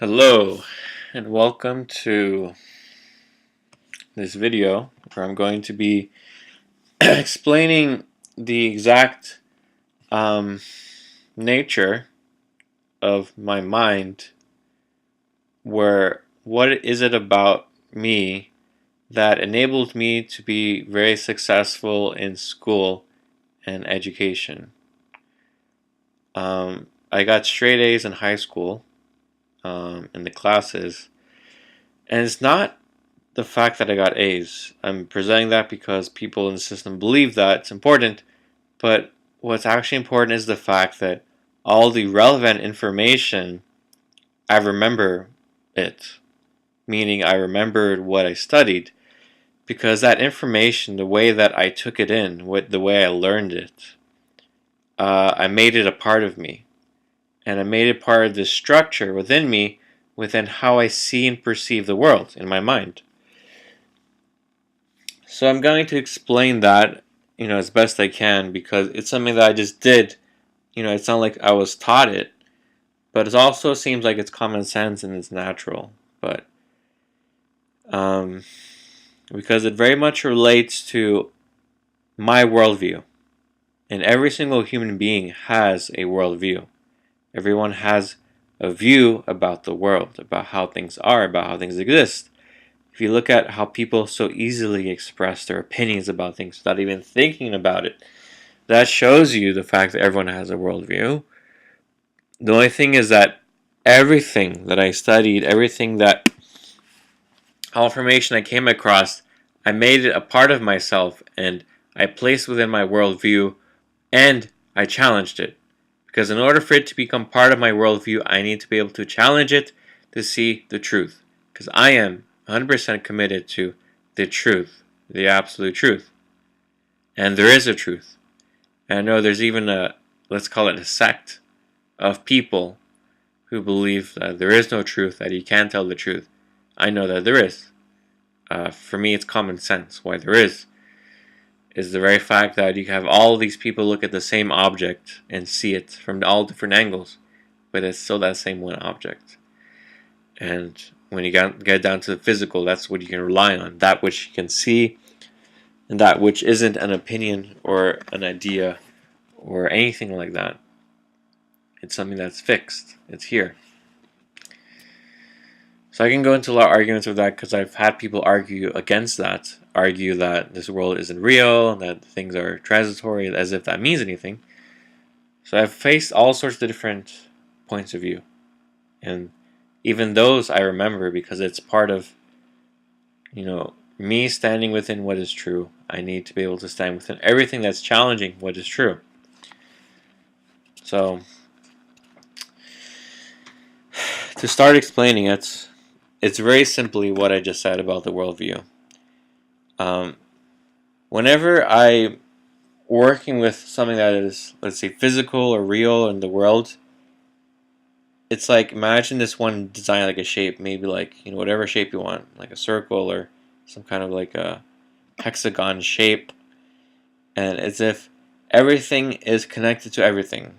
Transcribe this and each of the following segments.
Hello and welcome to this video where I'm going to be explaining the exact nature of my mind, where what is it about me that enabled me to be very successful in school and education. I got straight A's in high school in the classes, and it's not the fact that I got A's. I'm presenting that because people in the system believe that it's important, but what's actually important is the fact that all the relevant information, I remember it, meaning I remembered what I studied, because that information, the way that I took it in, the way I learned it, I made it a part of me, and I made it part of the structure within me, within how I see and perceive the world in my mind. So I'm going to explain that, as best I can, because it's something that I just did. It's not like I was taught it, but it also seems like it's common sense and it's natural. But because it very much relates to my worldview, and every single human being has a worldview. Everyone has a view about the world, about how things are, about how things exist. If you look at how people so easily express their opinions about things without even thinking about it, that shows you the fact that everyone has a worldview. The only thing is that everything that I studied, all information I came across, I made it a part of myself and I placed within my worldview and I challenged it. Because in order for it to become part of my worldview, I need to be able to challenge it to see the truth. Because I am 100% committed to the truth, the absolute truth. And there is a truth. And I know there's even let's call it a sect of people who believe that there is no truth, that you can't tell the truth. I know that there is. For me, it's common sense. Why there is the very fact that you have all these people look at the same object and see it from all different angles, but it's still that same one object. And when you get down to the physical, that's what you can rely on, that which you can see, and that which isn't an opinion or an idea or anything like that. It's something that's fixed. It's here. So I can go into a lot of arguments with that because I've had people argue against that, argue that this world isn't real, that things are transitory, as if that means anything. So I've faced all sorts of different points of view. And even those I remember because it's part of, me standing within what is true. I need to be able to stand within everything that's challenging what is true. So, to start explaining it, it's very simply what I just said about the worldview. Whenever I'm working with something that is, let's say, physical or real in the world, it's like, imagine this one design like a shape, maybe like, whatever shape you want, like a circle or some kind of like a hexagon shape, and as if everything is connected to everything.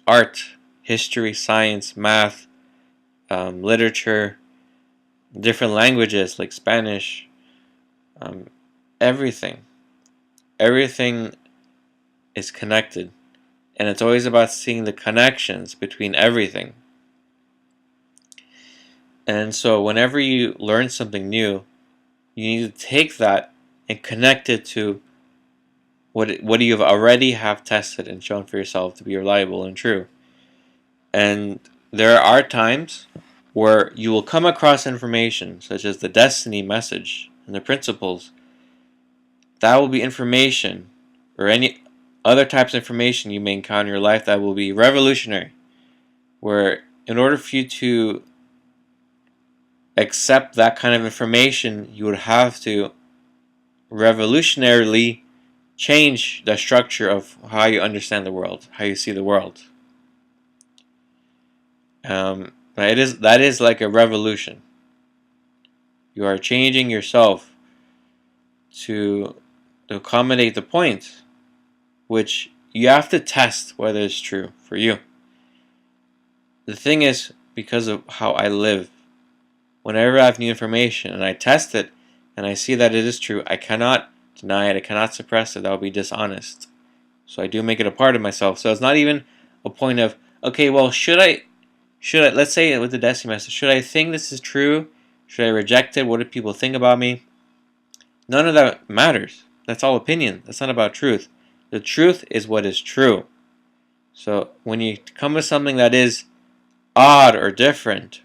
Art, history, science, math, literature, different languages like Spanish, everything is connected, and it's always about seeing the connections between everything. And so whenever you learn something new, you need to take that and connect it to what you have already have tested and shown for yourself to be reliable and true. And there are times where you will come across information such as the destiny message and the principles. That will be information, or any other types of information you may encounter in your life that will be revolutionary, where in order for you to accept that kind of information, you would have to revolutionarily change the structure of how you understand the world, how you see the world. That is like a revolution. You are changing yourself to accommodate the point, which you have to test whether it's true for you. The thing is, because of how I live. Whenever I have new information and I test it and I see that it is true, I cannot deny it, I cannot suppress it. That would be dishonest. So I do make it a part of myself. So it's not even a point of, okay, well, should I, let's say with the Destiny message, should I think this is true? Should I reject it? What do people think about me? None of that matters. That's all opinion. That's not about truth. The truth is what is true. So when you come with something that is odd or different,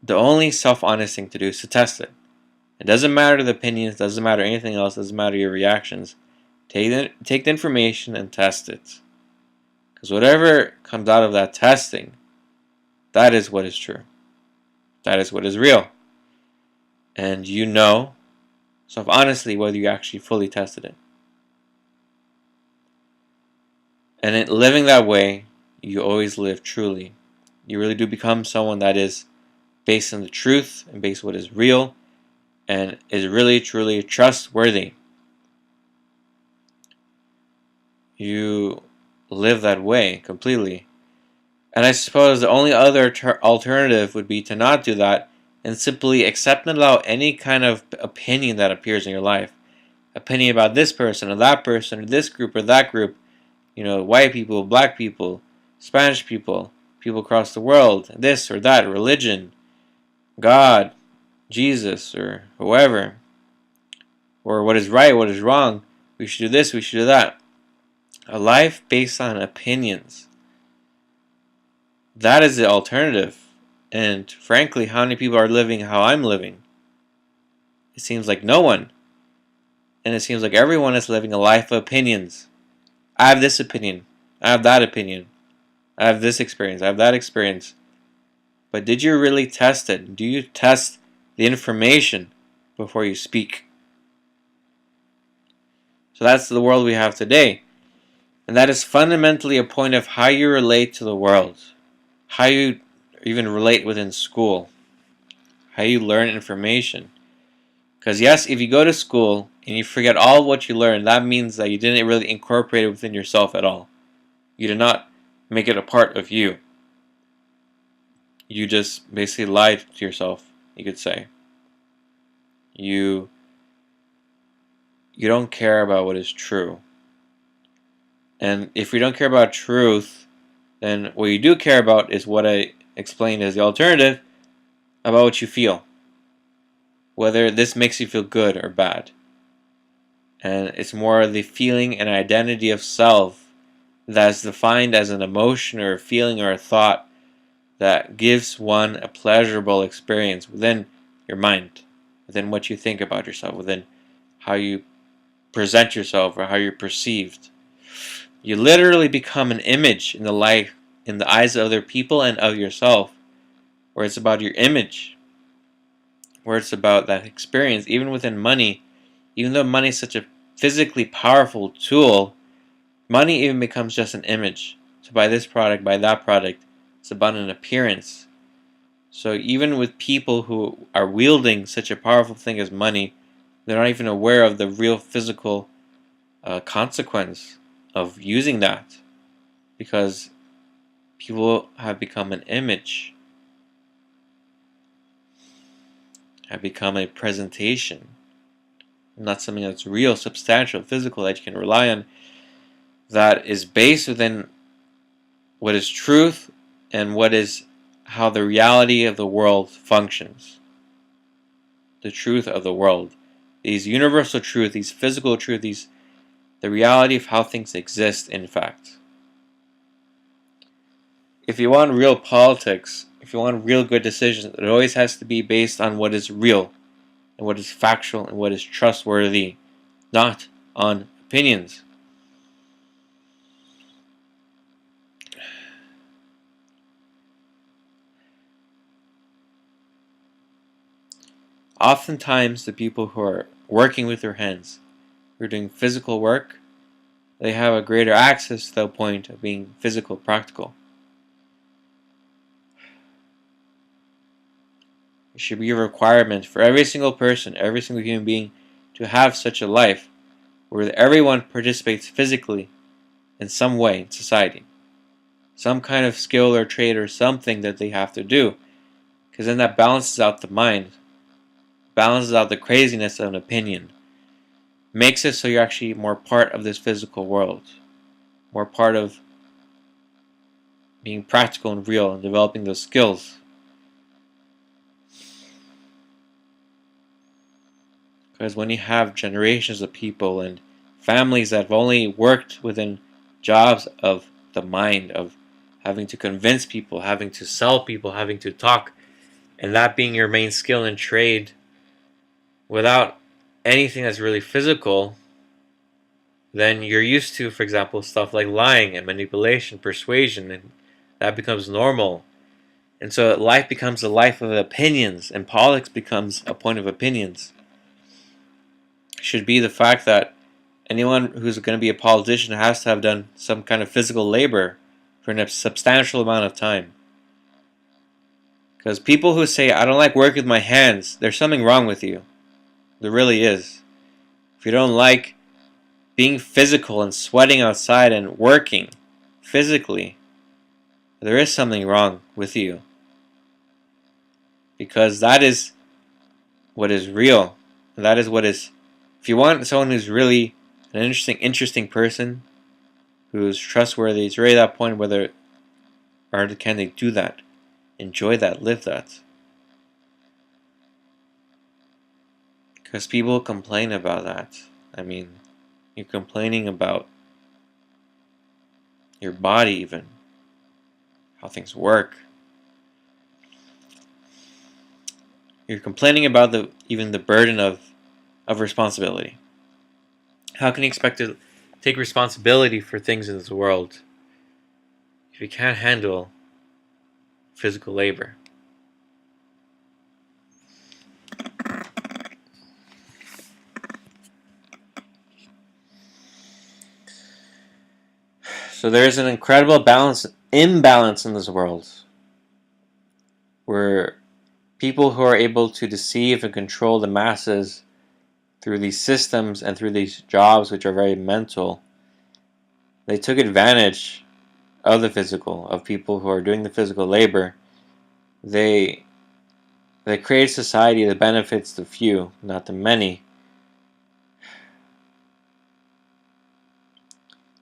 the only self-honest thing to do is to test it. It doesn't matter the opinions, doesn't matter anything else, doesn't matter your reactions. Take the information and test it. Because whatever comes out of that testing, that is what is true. That is what is real. And you know, self-honestly, whether you actually fully tested it. And in living that way, you always live truly. You really do become someone that is based on the truth and based on what is real and is really truly trustworthy. You live that way completely. And I suppose the only other alternative would be to not do that and simply accept and allow any kind of opinion that appears in your life. Opinion about this person or that person or this group or that group. You know, white people, black people, Spanish people, people across the world, this or that, religion, God, Jesus, or whoever, or what is right, what is wrong, we should do this, we should do that. A life based on opinions. That is the alternative. And frankly, how many people are living how I'm living? It seems like no one. And it seems like everyone is living a life of opinions. I have this opinion. I have that opinion. I have this experience. I have that experience. But did you really test it? Do you test the information before you speak? So that's the world we have today. And that is fundamentally a point of how you relate to the world. How you even relate within school. How you learn information. Because yes, if you go to school and you forget all what you learned, that means that you didn't really incorporate it within yourself at all. You did not make it a part of you. You just basically lied to yourself, you could say. You don't care about what is true. And if you don't care about truth, then what you do care about is what I explained as the alternative about what you feel. Whether this makes you feel good or bad. And it's more the feeling and identity of self that's defined as an emotion or a feeling or a thought that gives one a pleasurable experience within your mind, within what you think about yourself, within how you present yourself or how you're perceived. You literally become an image in the eyes of other people and of yourself, where it's about your image, where it's about that experience. Even within money, even though money is such a physically powerful tool, money even becomes just an image. So buy this product, buy that product, it's about an appearance. So even with people who are wielding such a powerful thing as money, they're not even aware of the real physical consequence of using that, because people have become an image, have become a presentation, not something that's real, substantial, physical that you can rely on, that is based within what is truth and what is how the reality of the world functions. The truth of the world, these universal truth, these physical truth, the reality of how things exist in fact. If you want real politics, if you want real good decisions, it always has to be based on what is real and what is factual and what is trustworthy, not on opinions. Oftentimes, the people who are working with their hands, who are doing physical work, they have a greater access to the point of being physical, practical. It should be a requirement for every single person, every single human being, to have such a life where everyone participates physically in some way in society. some kind of skill or trade or something that they have to do, because then that balances out the mind, balances out the craziness of an opinion, makes it so you're actually more part of this physical world, more part of being practical and real and developing those skills. Because when you have generations of people and families that have only worked within jobs of the mind, of having to convince people, having to sell people, having to talk, and that being your main skill and trade, without anything that's really physical, then you're used to, for example, stuff like lying and manipulation, persuasion, and that becomes normal. And so life becomes a life of opinions, and politics becomes a point of opinions. It should be the fact that anyone who's going to be a politician has to have done some kind of physical labor for a substantial amount of time. Because people who say, I don't like working with my hands, there's something wrong with you. There really is. If you don't like being physical and sweating outside and working physically, there is something wrong with you. Because that is what is real. That is what is... If you want someone who's really an interesting person, who's trustworthy, it's really that point whether or can they do that, enjoy that, live that. Because people complain about that. I mean, you're complaining about your body even, how things work. You're complaining about even the burden of responsibility. How can you expect to take responsibility for things in this world if you can't handle physical labor? So there's an incredible imbalance in this world where people who are able to deceive and control the masses through these systems and through these jobs which are very mental, they took advantage of the physical, of people who are doing the physical labor. They create a society that benefits the few, not the many.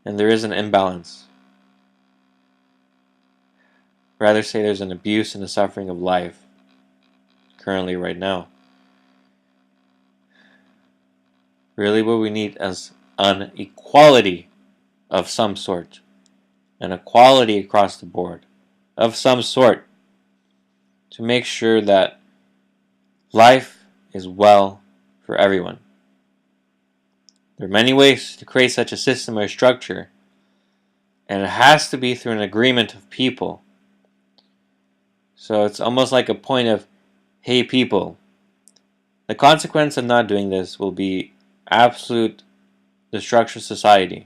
And there is an imbalance. Rather say there's an abuse and a suffering of life currently right now. Really what we need is an equality of some sort. An equality across the board of some sort to make sure that life is well for everyone. There are many ways to create such a system or structure, and it has to be through an agreement of people. So it's almost like a point of, hey people, the consequence of not doing this will be absolute destruction of society.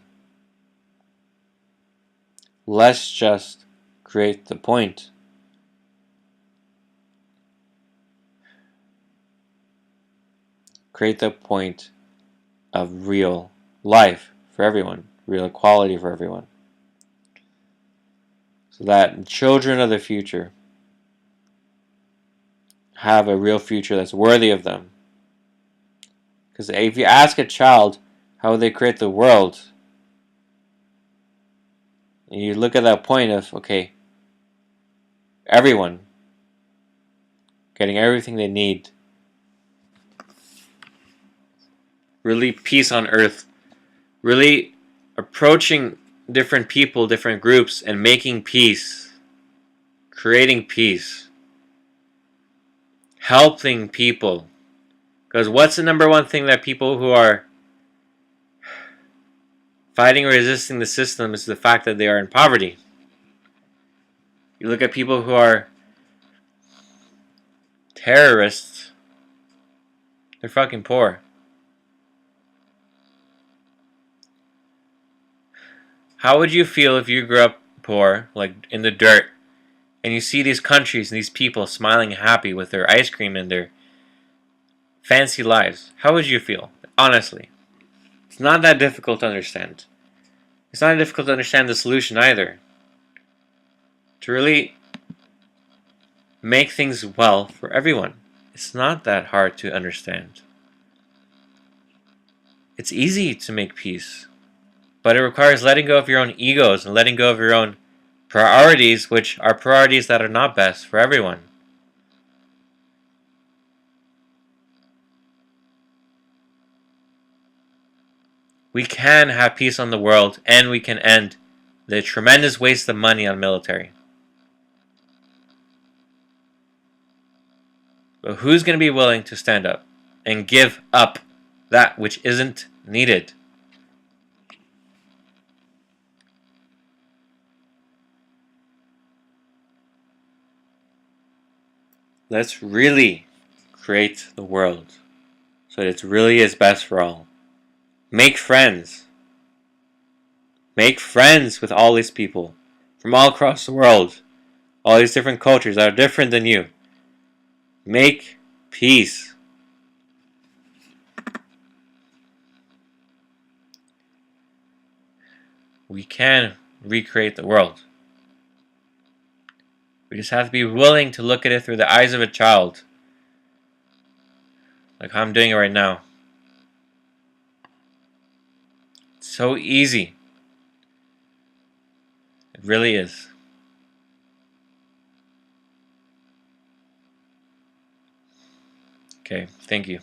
Let's just create the point. Create the point of real life for everyone, real equality for everyone. So that children of the future have a real future that's worthy of them. Because if you ask a child how they create the world, you look at that point of, okay, everyone getting everything they need, really peace on earth, really approaching different people, different groups, and making peace, creating peace, helping people. Because what's the number one thing that people who are fighting or resisting the system is the fact that they are in poverty. You look at people who are terrorists, they're fucking poor. How would you feel if you grew up poor, like in the dirt, and you see these countries and these people smiling happy with their ice cream and their fancy lives? How would you feel? Honestly. It's not that difficult to understand. It's not difficult to understand the solution either. to really make things well for everyone. It's not that hard to understand. It's easy to make peace, but it requires letting go of your own egos and letting go of your own priorities, which are priorities that are not best for everyone. We can have peace on the world, and we can end the tremendous waste of money on military. But who's going to be willing to stand up and give up that which isn't needed? Let's really create the world so that it really is best for all. Make friends. Make friends with all these people from all across the world. All these different cultures that are different than you. Make peace. We can recreate the world. We just have to be willing to look at it through the eyes of a child. Like how I'm doing it right now. It's so easy. It really is. Okay, thank you.